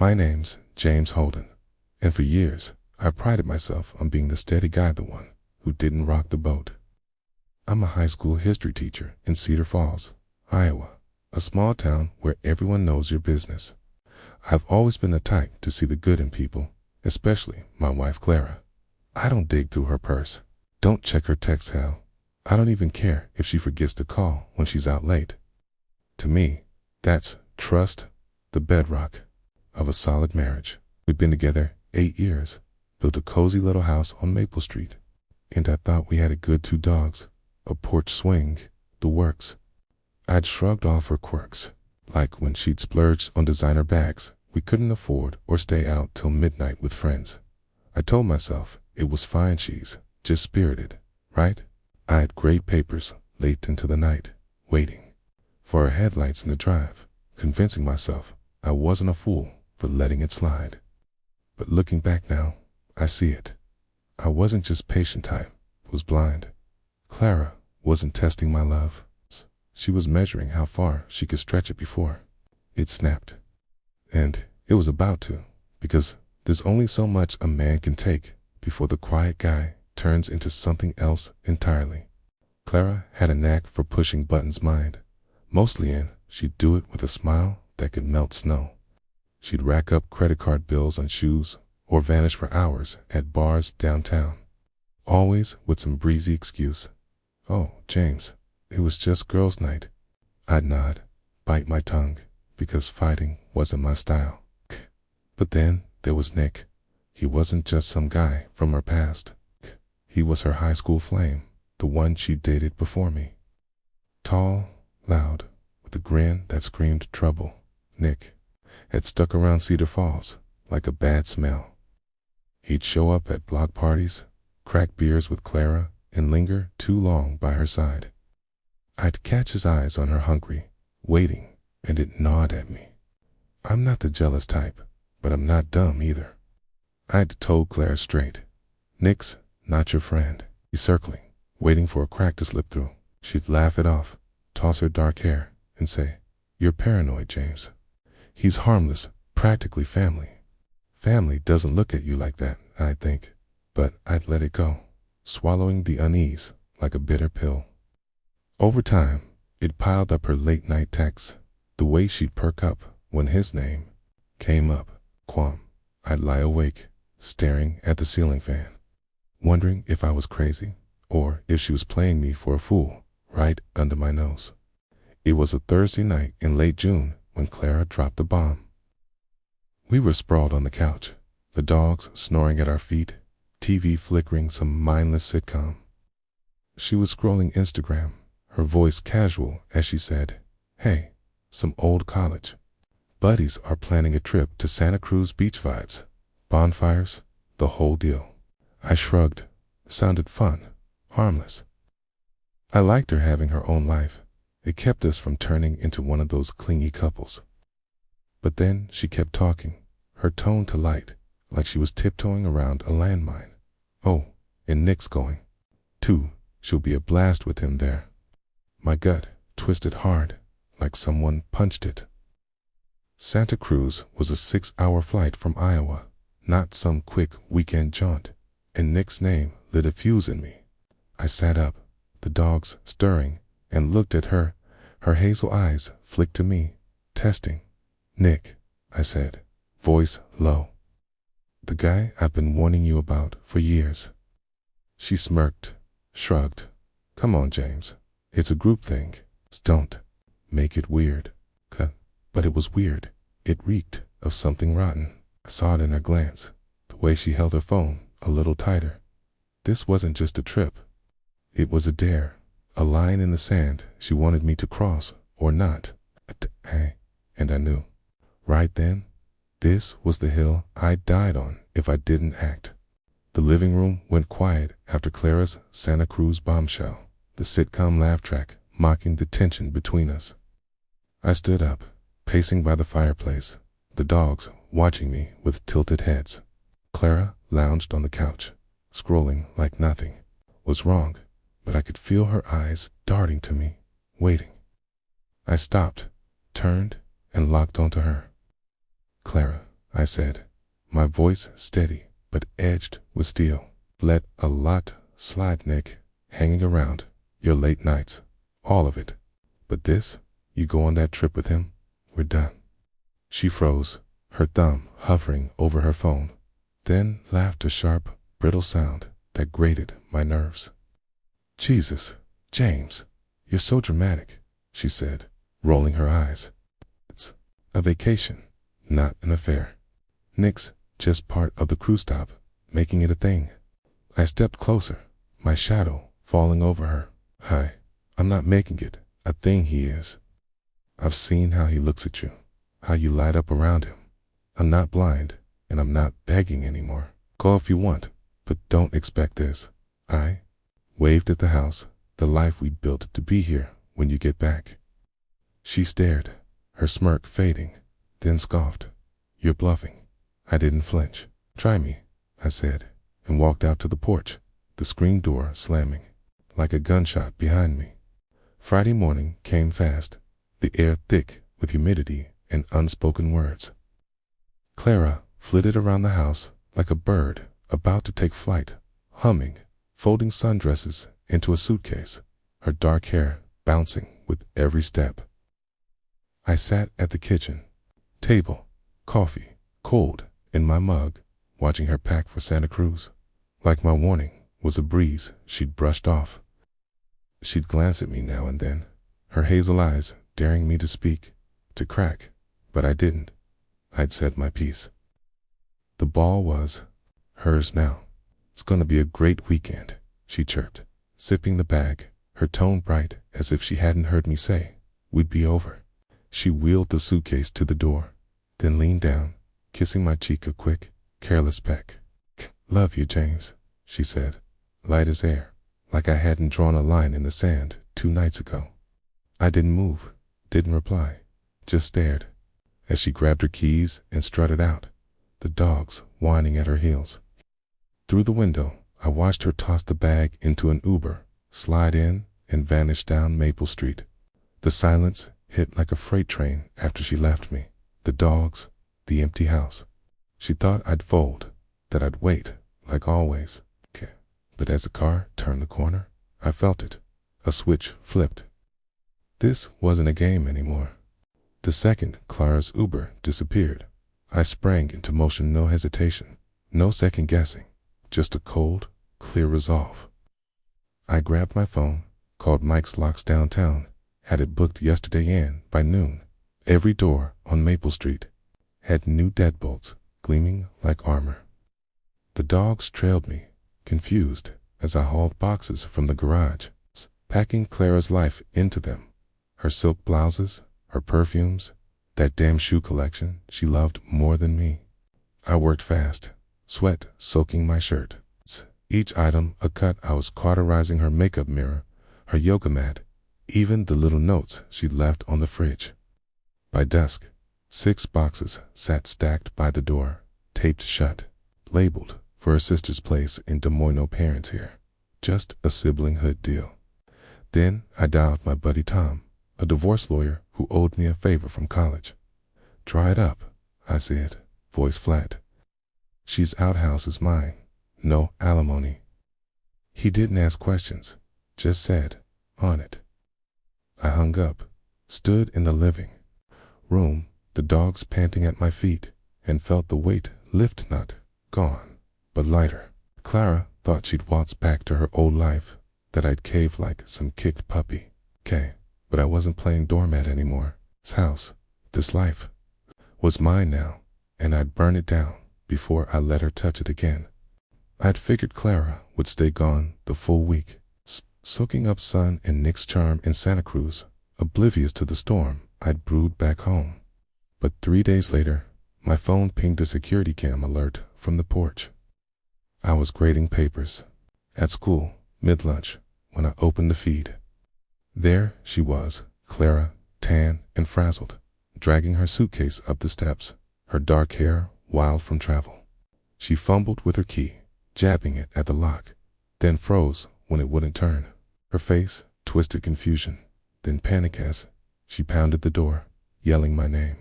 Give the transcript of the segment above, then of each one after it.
My name's James Holden, and for years I prided myself on being the steady guy, the one who didn't rock the boat. I'm a high school history teacher in Cedar Falls, Iowa, a small town where everyone knows your business. I've always been the type to see the good in people, especially my wife Clara. I don't dig through her purse, don't check her text, hell. I don't even care if she forgets to call when she's out late. To me, that's trust, the bedrock of a solid marriage. We've been together 8 years, built a cozy little house on Maple Street, and I thought we had a good 2 dogs, a porch swing, the works. I'd shrugged off her quirks, like when she'd splurged on designer bags we couldn't afford or stay out till midnight with friends. I told myself it was fine, she's just spirited, right? I had great papers late into the night, waiting for her headlights in the drive, convincing myself I wasn't a fool for letting it slide. But looking back now, I see it. I wasn't just patient type, was blind. Clara wasn't testing my love. She was measuring how far she could stretch it before it snapped. And it was about to, because there's only so much a man can take before the quiet guy turns into something else entirely. Clara had a knack for pushing buttons mind. Mostly she'd do it with a smile that could melt snow. She'd rack up credit card bills on shoes or vanish for hours at bars downtown, always with some breezy excuse. "Oh, James, it was just girls' night." I'd nod, bite my tongue, because fighting wasn't my style. But then there was Nick. He wasn't just some guy from her past. He was her high school flame, the one she dated before me. Tall, loud, with a grin that screamed trouble, Nick had stuck around Cedar Falls like a bad smell. He'd show up at block parties, crack beers with Clara, and linger too long by her side. I'd catch his eyes on her hungry, waiting, and it'd nod at me. I'm not the jealous type, but I'm not dumb either. I'd told Clara straight, "Nick's not your friend." He's circling, waiting for a crack to slip through. She'd laugh it off, toss her dark hair, and say, "You're paranoid, James. He's harmless, practically family." Family doesn't look at you like that, I'd think, but I'd let it go, swallowing the unease like a bitter pill. Over time, it piled up her late-night texts, the way she'd perk up when his name came up, Quam. I'd lie awake, staring at the ceiling fan, wondering if I was crazy, or if she was playing me for a fool right under my nose. It was a Thursday night in late June when Clara dropped the bomb. We were sprawled on the couch, the dogs snoring at our feet, TV flickering some mindless sitcom. She was scrolling Instagram, her voice casual as she said, "Hey, some old college buddies are planning a trip to Santa Cruz beach vibes, bonfires, the whole deal." I shrugged. Sounded fun, harmless. I liked her having her own life. It kept us from turning into one of those clingy couples. But then she kept talking, her tone to light, like she was tiptoeing around a landmine. "Oh, and Nick's going, too. She'll be a blast with him there." My gut twisted hard, like someone punched it. Santa Cruz was a 6-hour flight from Iowa, not some quick weekend jaunt, and Nick's name lit a fuse in me. I sat up, the dogs stirring, and looked at her. Her hazel eyes flicked to me, testing. "Nick," I said, voice low. "The guy I've been warning you about for years." She smirked, shrugged. "Come on, James. It's a group thing. Don't make it weird." But it was weird. It reeked of something rotten. I saw it in her glance, the way she held her phone a little tighter. This wasn't just a trip. It was a dare, a line in the sand she wanted me to cross or not. And I knew. Right then, this was the hill I died on if I didn't act. The living room went quiet after Clara's Santa Cruz bombshell, the sitcom laugh track mocking the tension between us. I stood up, pacing by the fireplace, the dogs watching me with tilted heads. Clara lounged on the couch, scrolling like nothing was wrong, but I could feel her eyes darting to me, waiting. I stopped, turned, and locked onto her. "Clara," I said, my voice steady but edged with steel. Let a lot slide, Nick. Hanging around, your late nights, all of it. But this, you go on that trip with him, we're done. She froze, her thumb hovering over her phone, then laughed a sharp, brittle sound that grated my nerves. Jesus, James, you're so dramatic, she said, rolling her eyes. It's a vacation, not an affair. Nick's just part of the cruise stop, making it a thing. I stepped closer, my shadow falling over her. Hi, I'm not making it a thing, he is. I've seen how he looks at you, how you light up around him. I'm not blind, and I'm not begging anymore. Call if you want, but don't expect this. I waved at the house, the life we'd built to be here when you get back. She stared, her smirk fading, then scoffed. You're bluffing. I didn't flinch. Try me, I said, and walked out to the porch, the screen door slamming, like a gunshot behind me. Friday morning came fast, the air thick with humidity and unspoken words. Clara flitted around the house like a bird about to take flight, humming, folding sundresses into a suitcase, her dark hair bouncing with every step. I sat at the kitchen table, coffee cold in my mug, watching her pack for Santa Cruz. Like my warning was a breeze she'd brushed off. She'd glance at me now and then, her hazel eyes daring me to speak, to crack, but I didn't. I'd said my piece. The ball was hers now. It's gonna be a great weekend, she chirped, sipping the bag, her tone bright as if she hadn't heard me say we'd be over. She wheeled the suitcase to the door, then leaned down, kissing my cheek a quick, careless peck. Love you, James, she said, light as air, like I hadn't drawn a line in the sand 2 nights ago. I didn't move, didn't reply, just stared, as she grabbed her keys and strutted out, the dogs whining at her heels. Through the window, I watched her toss the bag into an Uber, slide in, and vanish down Maple Street. The silence hit like a freight train after she left me, the dogs, the empty house. She thought I'd fold, that I'd wait, like always. But as the car turned the corner, I felt it. A switch flipped. This wasn't a game anymore. The second Clara's Uber disappeared, I sprang into motion, no hesitation, no second guessing, just a cold, clear resolve. I grabbed my phone, called Mike's Locks downtown, had it booked yesterday and, by noon, every door on Maple Street had new deadbolts gleaming like armor. The dogs trailed me, confused, as I hauled boxes from the garage, packing Clara's life into them, her silk blouses, her perfumes, that damn shoe collection she loved more than me. I worked fast, sweat soaking my shirt, each item a cut. I was cauterizing her makeup mirror, her yoga mat, even the little notes she'd left on the fridge. By dusk, 6 boxes sat stacked by the door, taped shut, labeled for her sister's place in Des Moines. No parents here, just a siblinghood deal. Then I dialed my buddy Tom, a divorce lawyer who owed me a favor from college. Dry it up, I said, voice flat. She's out, house is mine, no alimony. He didn't ask questions, just said, on it. I hung up, stood in the living room, the dogs panting at my feet, and felt the weight lift, not gone, but lighter. Clara thought she'd waltz back to her old life, that I'd cave like some kicked puppy. But I wasn't playing doormat anymore. This house, this life, was mine now, and I'd burn it down before I let her touch it again. I'd figured Clara would stay gone the full week, soaking up sun and Nick's charm in Santa Cruz, oblivious to the storm I'd brewed back home. But 3 days later, my phone pinged a security cam alert from the porch. I was grading papers at school, mid-lunch, when I opened the feed. There she was, Clara, tan and frazzled, dragging her suitcase up the steps, her dark hair wild from travel. She fumbled with her key, jabbing it at the lock, then froze when it wouldn't turn. Her face twisted confusion, then panic as she pounded the door, yelling my name.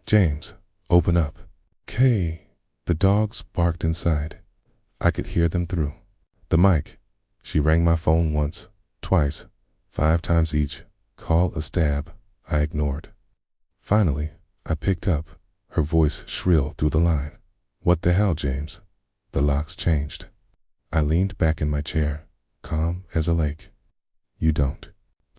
James, open up. Kay. The dogs barked inside. I could hear them through the mic. She rang my phone once, twice, 5 times each. Call a stab, I ignored. Finally, I picked up. Her voice shrill through the line. What the hell, James? The locks changed. I leaned back in my chair, calm as a lake. You don't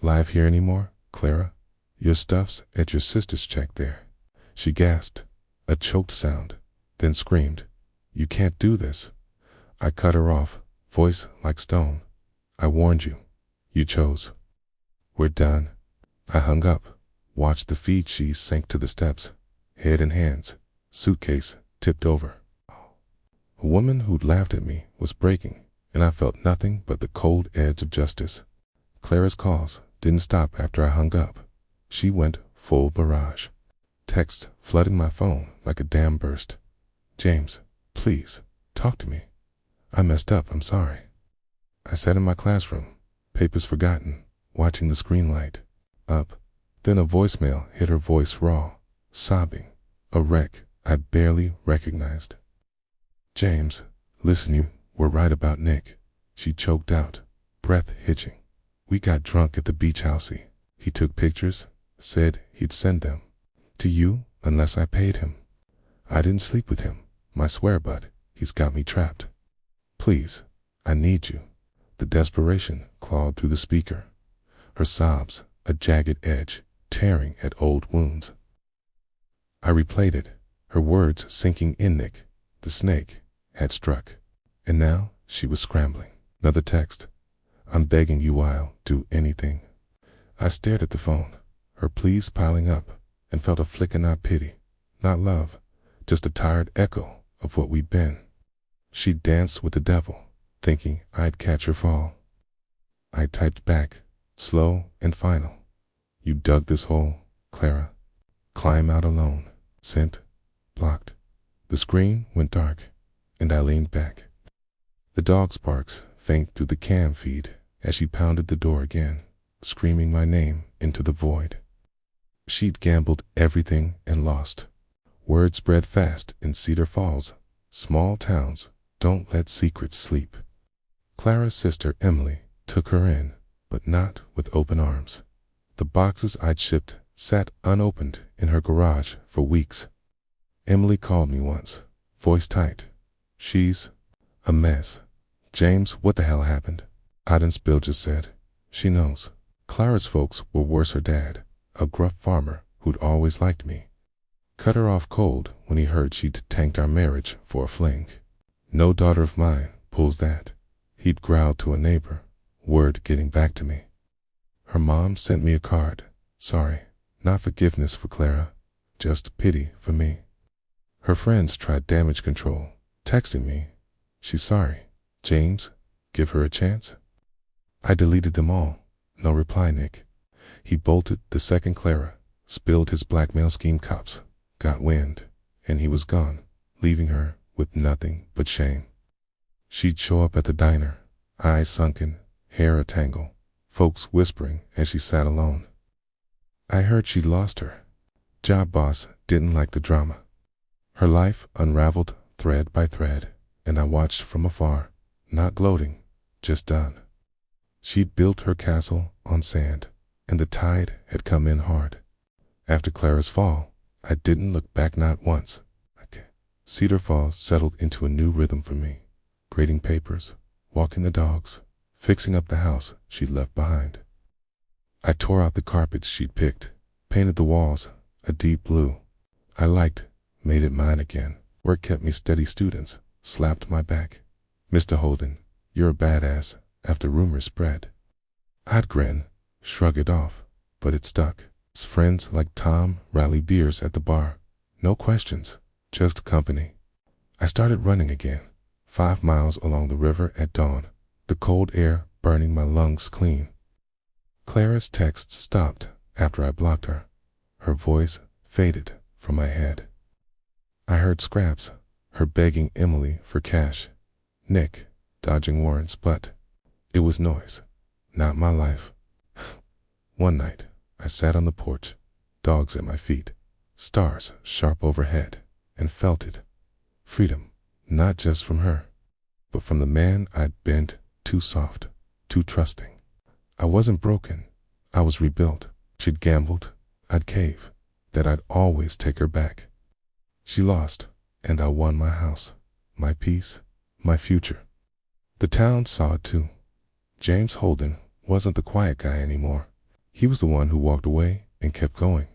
live here anymore, Clara? Your stuff's at your sister's check there. She gasped, a choked sound, then screamed. You can't do this. I cut her off, voice like stone. I warned you. You chose. We're done. I hung up, watched the feed cheese sink to the steps, head in hands, suitcase tipped over. A woman who'd laughed at me was breaking, and I felt nothing but the cold edge of justice. Clara's calls didn't stop after I hung up. She went full barrage. Texts flooding my phone like a dam burst. James, please, talk to me. I messed up, I'm sorry. I sat in my classroom, papers forgotten, watching the screen light up. Then a voicemail hit her voice raw, sobbing. A wreck I barely recognized. James, listen, you were right about Nick. She choked out, breath hitching. We got drunk at the beach housey. He took pictures, said he'd send them to you unless I paid him. I didn't sleep with him, my swear, but he's got me trapped. Please, I need you. The desperation clawed through the speaker. Her sobs, a jagged edge, tearing at old wounds. I replayed it, her words sinking in. Nick, the snake, had struck. And now she was scrambling. Another text. I'm begging you, I'll do anything. I stared at the phone, her pleas piling up, and felt a flicker, not pity, not love, just a tired echo of what we'd been. She'd danced with the devil, thinking I'd catch her fall. I typed back, slow and final. You dug this hole, Clara. Climb out alone. Sent. Blocked. The screen went dark, and I leaned back. The dog's barks faint through the cam feed as she pounded the door again, screaming my name into the void. She'd gambled everything and lost. Word spread fast in Cedar Falls. Small towns don't let secrets sleep. Clara's sister Emily took her in, but not with open arms. The boxes I'd shipped sat unopened in her garage for weeks. Emily called me once, voice tight. She's a mess. James, what the hell happened? I didn't spill, just said. She knows. Clara's folks were worse. Her dad, a gruff farmer who'd always liked me, cut her off cold when he heard she'd tanked our marriage for a fling. No daughter of mine pulls that. He'd growled to a neighbor, word getting back to me. Her mom sent me a card. Sorry, not forgiveness for Clara, just pity for me. Her friends tried damage control, texting me. She's sorry. James, give her a chance. I deleted them all. No reply, Nick. He bolted the second Clara, spilled his blackmail scheme. Cops got wind, and he was gone, leaving her with nothing but shame. She'd show up at the diner, eyes sunken, hair a tangle, folks whispering as she sat alone. I heard she'd lost her job boss, didn't like the drama. Her life unraveled thread by thread, and I watched from afar, not gloating, just done. She'd built her castle on sand, and the tide had come in hard. After Clara's fall, I didn't look back, not once. Cedar Falls settled into a new rhythm for me, grading papers, walking the dogs, fixing up the house she'd left behind. I tore out the carpets she'd picked, painted the walls a deep blue. I liked, made it mine again. Work kept me steady. Students slapped my back. Mr. Holden, you're a badass, after rumors spread. I'd grin, shrug it off, but it stuck. Friends like Tom rally beers at the bar. No questions, just company. I started running again, 5 miles along the river at dawn, the cold air burning my lungs clean. Clara's texts stopped after I blocked her. Her voice faded from my head. I heard scraps, her begging Emily for cash, Nick dodging warrants, but it was noise, not my life. One night, I sat on the porch, dogs at my feet, stars sharp overhead, and felt it. Freedom, not just from her, but from the man I'd been too soft, too trusting. I wasn't broken. I was rebuilt. She'd gambled. I'd cave. That I'd always take her back. She lost, and I won my house, my peace, my future. The town saw it too. James Holden wasn't the quiet guy anymore. He was the one who walked away and kept going.